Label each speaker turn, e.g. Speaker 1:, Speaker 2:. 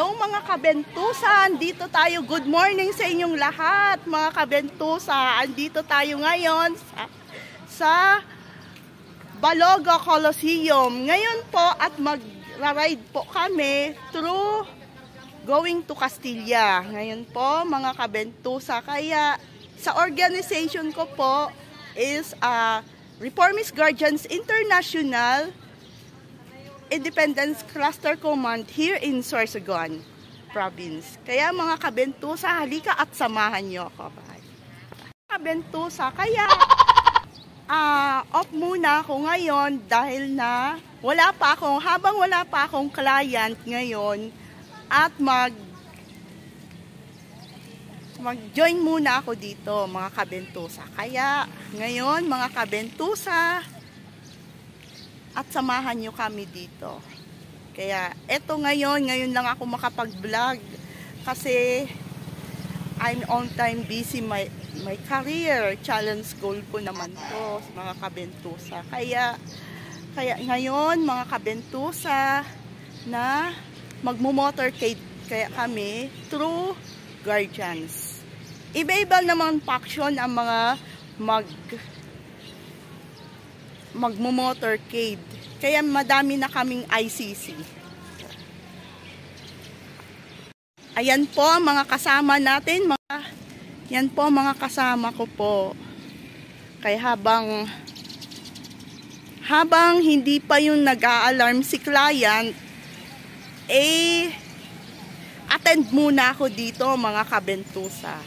Speaker 1: Hello mga kabentusa, andito tayo. Good morning sa inyong lahat mga kabentusa. Andito tayo ngayon sa Baloga Coliseum. Ngayon po at mag-ride po kami through going to Castilla. Ngayon po mga kabentusa, kaya sa organization ko po is Reformist Guardians International Independence Cluster Command here in Sorsogon Province. Kaya mga kabentusa, halika at samahan nyo ako. Kabentusa, kaya off muna ako ngayon dahil na habang wala pa akong client ngayon at mag-join muna ako dito mga kabentusa. Kaya ngayon mga kabentusa, at samahan nyo kami dito. Kaya eto ngayon lang ako makapag-vlog kasi I'm on time busy my career challenge goal ko naman to mga kabentusa. Kaya ngayon mga kabentusa na magmo-motorcade kaya kami through Guardians. Iba-iba naman faction ang mga magmo-motorcade. Kaya madami na kaming ICC. Ayan po mga kasama natin. Yan po mga kasama ko po. Kaya habang hindi pa yung nag-a-alarm si client, attend muna ako dito mga kabentusa.